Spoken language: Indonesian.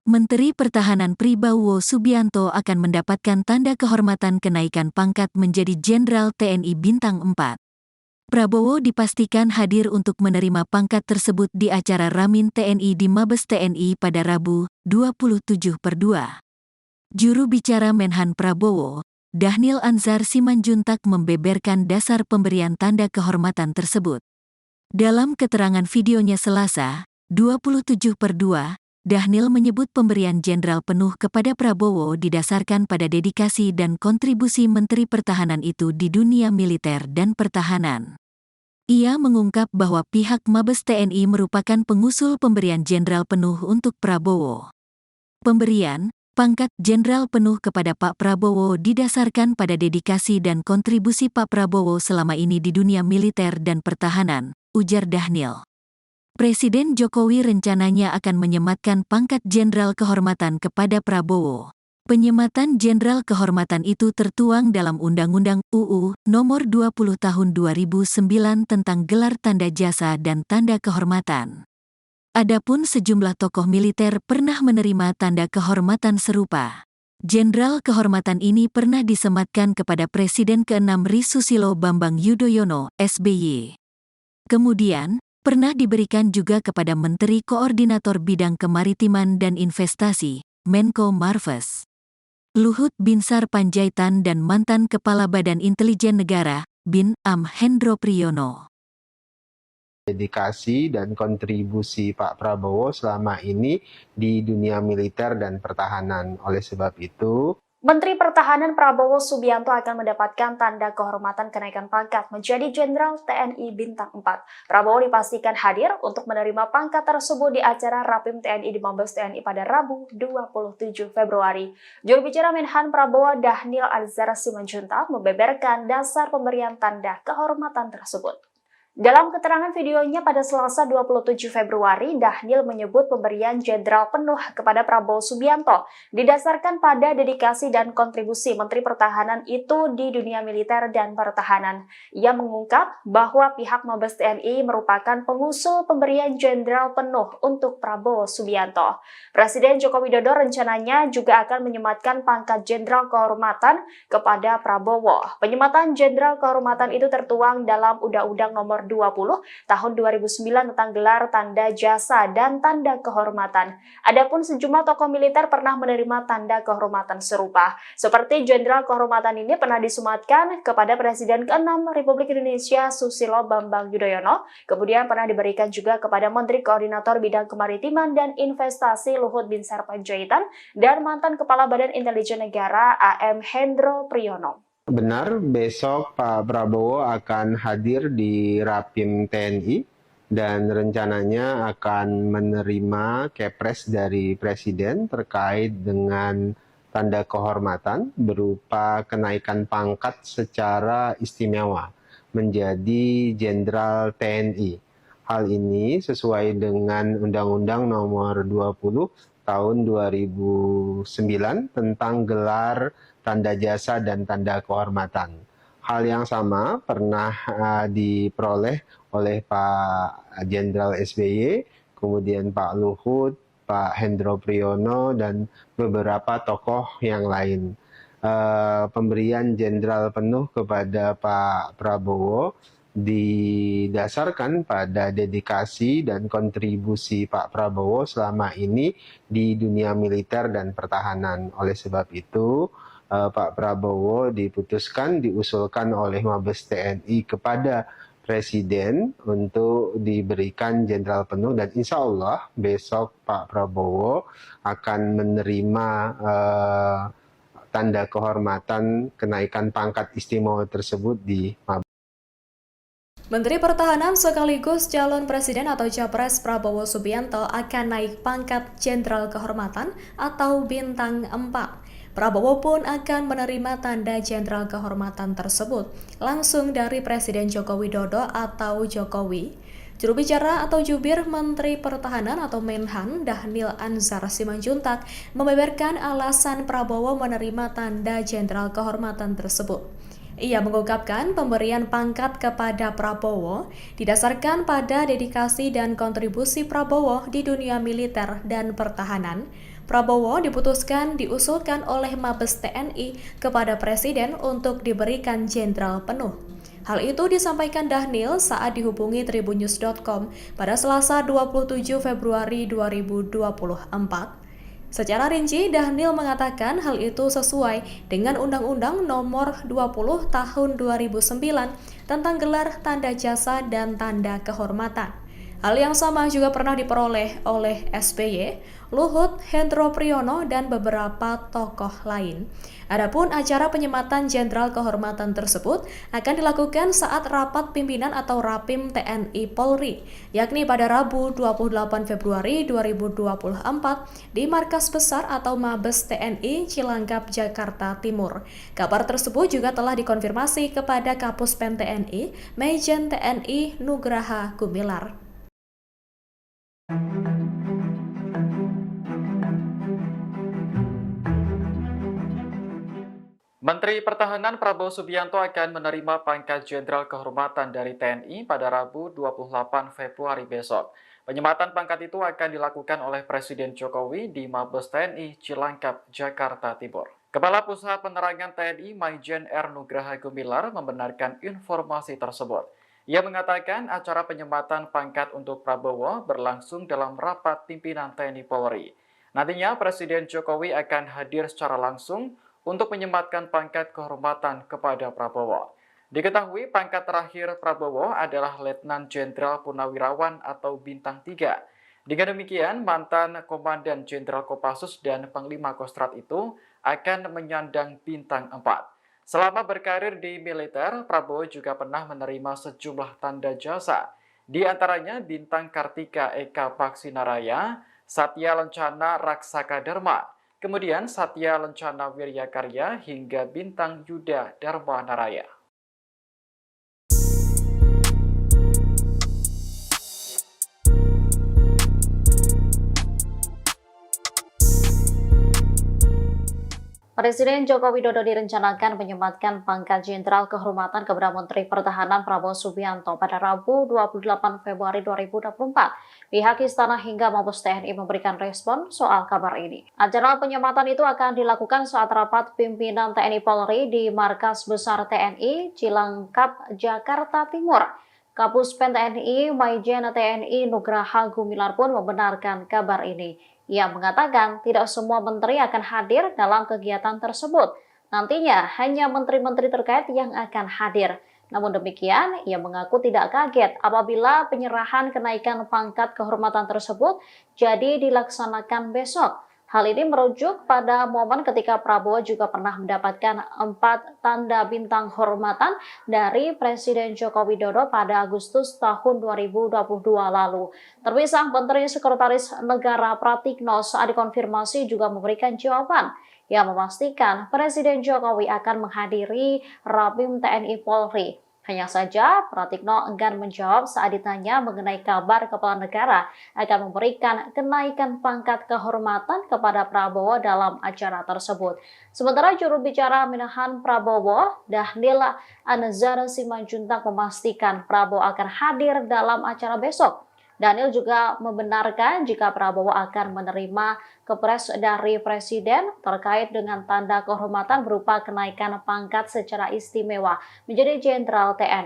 Menteri Pertahanan Prabowo Subianto akan mendapatkan tanda kehormatan kenaikan pangkat menjadi Jenderal TNI Bintang 4. Prabowo dipastikan hadir untuk menerima pangkat tersebut di acara Ramin TNI di Mabes TNI pada Rabu, 27/2. Juru bicara Menhan Prabowo, Dhanil Anzar Simanjuntak membeberkan dasar pemberian tanda kehormatan tersebut. Dalam keterangan videonya Selasa, 27/2, Dhanil menyebut pemberian jenderal penuh kepada Prabowo didasarkan pada dedikasi dan kontribusi Menteri Pertahanan itu di dunia militer dan pertahanan. Ia mengungkap bahwa pihak Mabes TNI merupakan pengusul pemberian jenderal penuh untuk Prabowo. Pemberian pangkat jenderal penuh kepada Pak Prabowo didasarkan pada dedikasi dan kontribusi Pak Prabowo selama ini di dunia militer dan pertahanan, ujar Dhanil. Presiden Jokowi rencananya akan menyematkan pangkat jenderal kehormatan kepada Prabowo. Penyematan jenderal kehormatan itu tertuang dalam Undang-Undang UU Nomor 20 Tahun 2009 tentang gelar tanda jasa dan tanda kehormatan. Adapun sejumlah tokoh militer pernah menerima tanda kehormatan serupa. Jenderal kehormatan ini pernah disematkan kepada Presiden ke-6 Ri Susilo Bambang Yudhoyono, SBY. Kemudian, pernah diberikan juga kepada Menteri Koordinator Bidang Kemaritiman dan Investasi, Menko Marves Luhut Binsar Panjaitan dan mantan Kepala Badan Intelijen Negara, Bin Am Hendro Priyono. Dedikasi dan kontribusi Pak Prabowo selama ini di dunia militer dan pertahanan. Oleh sebab itu, Menteri Pertahanan Prabowo Subianto akan mendapatkan tanda kehormatan kenaikan pangkat menjadi Jenderal TNI Bintang 4. Prabowo dipastikan hadir untuk menerima pangkat tersebut di acara Rapim TNI di Mabes TNI pada Rabu 27 Februari. Juru bicara Menhan Prabowo Dhanil Anzar Simanjuntak membeberkan dasar pemberian tanda kehormatan tersebut. Dalam keterangan videonya pada Selasa 27 Februari, Dhanil menyebut pemberian jenderal penuh kepada Prabowo Subianto didasarkan pada dedikasi dan kontribusi Menteri Pertahanan itu di dunia militer dan pertahanan. Ia mengungkap bahwa pihak Mabes TNI merupakan pengusul pemberian jenderal penuh untuk Prabowo Subianto. Presiden Joko Widodo rencananya juga akan menyematkan pangkat jenderal kehormatan kepada Prabowo. Penyematan jenderal kehormatan itu tertuang dalam Undang-Undang Nomor 20 Tahun 2009 tentang gelar tanda jasa dan tanda kehormatan. Adapun sejumlah tokoh militer pernah menerima tanda kehormatan serupa. Seperti jenderal kehormatan ini pernah disematkan kepada Presiden ke-6 Republik Indonesia Susilo Bambang Yudhoyono, kemudian pernah diberikan juga kepada Menteri Koordinator Bidang Kemaritiman dan Investasi Luhut Binsar Panjaitan dan mantan Kepala Badan Intelijen Negara AM Hendro Priyono. benar besok Pak Prabowo akan hadir di Rapim TNI dan rencananya akan menerima kepres dari Presiden terkait dengan tanda kehormatan berupa kenaikan pangkat secara istimewa menjadi Jenderal TNI. Hal ini sesuai dengan Undang-Undang Nomor 20 Tahun 2009 tentang gelar tanda jasa dan tanda kehormatan. Hal yang sama pernah diperoleh oleh Pak Jenderal SBY, kemudian Pak Luhut, Pak Hendro Priyono, dan beberapa tokoh yang lain. Pemberian jenderal penuh kepada Pak Prabowo didasarkan pada dedikasi dan kontribusi Pak Prabowo selama ini di dunia militer dan pertahanan. Oleh sebab itu, Pak Prabowo diusulkan oleh Mabes TNI kepada Presiden untuk diberikan jenderal penuh dan insya Allah besok Pak Prabowo akan menerima tanda kehormatan kenaikan pangkat istimewa tersebut di Mabes. Menteri Pertahanan sekaligus calon presiden atau Capres Prabowo Subianto akan naik pangkat Jenderal Kehormatan atau Bintang 4. Prabowo pun akan menerima tanda Jenderal Kehormatan tersebut langsung dari Presiden Joko Widodo atau Jokowi. Juru bicara atau jubir Menteri Pertahanan atau Menhan Dhanil Anzar Simanjuntak membeberkan alasan Prabowo menerima tanda Jenderal Kehormatan tersebut. Ia mengungkapkan pemberian pangkat kepada Prabowo didasarkan pada dedikasi dan kontribusi Prabowo di dunia militer dan pertahanan. Prabowo diusulkan oleh Mabes TNI kepada Presiden untuk diberikan jenderal penuh. Hal itu disampaikan Dhanil saat dihubungi tribunnews.com pada Selasa 27 Februari 2024. Secara rinci, Dhanil mengatakan hal itu sesuai dengan Undang-Undang Nomor 20 Tahun 2009 tentang gelar tanda jasa dan tanda kehormatan. Hal yang sama juga pernah diperoleh oleh SBY, Luhut, Hendro Priyono, dan beberapa tokoh lain. Adapun acara penyematan Jenderal Kehormatan tersebut akan dilakukan saat rapat pimpinan atau Rapim TNI Polri, yakni pada Rabu 28 Februari 2024 di Markas Besar atau Mabes TNI Cilangkap, Jakarta Timur. Kabar tersebut juga telah dikonfirmasi kepada Kapus Pen TNI, Majen TNI Nugraha Gumilar. Menteri Pertahanan Prabowo Subianto akan menerima pangkat Jenderal Kehormatan dari TNI pada Rabu 28 Februari besok. Penyematan pangkat itu akan dilakukan oleh Presiden Jokowi di Mabes TNI Cilangkap, Jakarta Timur. Kepala Pusat Penerangan TNI Majen R. Nugraha Gumilar membenarkan informasi tersebut. Ia mengatakan acara penyematan pangkat untuk Prabowo berlangsung dalam rapat pimpinan TNI Polri. Nantinya Presiden Jokowi akan hadir secara langsung untuk menyematkan pangkat kehormatan kepada Prabowo. Diketahui pangkat terakhir Prabowo adalah Letnan Jenderal Purnawirawan atau Bintang 3. Dengan demikian, mantan Komandan Jenderal Kopassus dan Panglima Kostrat itu akan menyandang Bintang 4. Selama berkarir di militer, Prabowo juga pernah menerima sejumlah tanda jasa, di antaranya Bintang Kartika Eka Baksinaraya, Satya Lencana Raksaka Dharma, kemudian Satya Lencana Wiryakarya hingga Bintang Yuda Dharma Naraya. Presiden Joko Widodo direncanakan menyematkan pangkat Jenderal Kehormatan kepada Menteri Pertahanan Prabowo Subianto pada Rabu 28 Februari 2024. Pihak Istana hingga Mabes TNI memberikan respon soal kabar ini. Acara penyematan itu akan dilakukan saat rapat pimpinan TNI Polri di Markas Besar TNI Cilangkap, Jakarta Timur. Kapus Pen TNI Majen TNI Nugraha Gumilar pun membenarkan kabar ini. Ia mengatakan tidak semua menteri akan hadir dalam kegiatan tersebut. Nantinya hanya menteri-menteri terkait yang akan hadir. Namun demikian, ia mengaku tidak kaget apabila penyerahan kenaikan pangkat kehormatan tersebut jadi dilaksanakan besok. Hal ini merujuk pada momen ketika Prabowo juga pernah mendapatkan 4 tanda bintang hormatan dari Presiden Joko Widodo pada Agustus tahun 2022 lalu. Terpisah Menteri Sekretaris Negara Pratikno saat dikonfirmasi juga memberikan jawaban. Ia memastikan Presiden Jokowi akan menghadiri Rapim TNI Polri. Hanya saja, Pratikno enggan menjawab saat ditanya mengenai kabar kepala negara akan memberikan kenaikan pangkat kehormatan kepada Prabowo dalam acara tersebut. Sementara juru bicara Minahan Prabowo, Dhanil Anzar Simanjuntak memastikan Prabowo akan hadir dalam acara besok. Dhanil juga membenarkan jika Prabowo akan menerima kepres dari Presiden terkait dengan tanda kehormatan berupa kenaikan pangkat secara istimewa menjadi Jenderal TNI.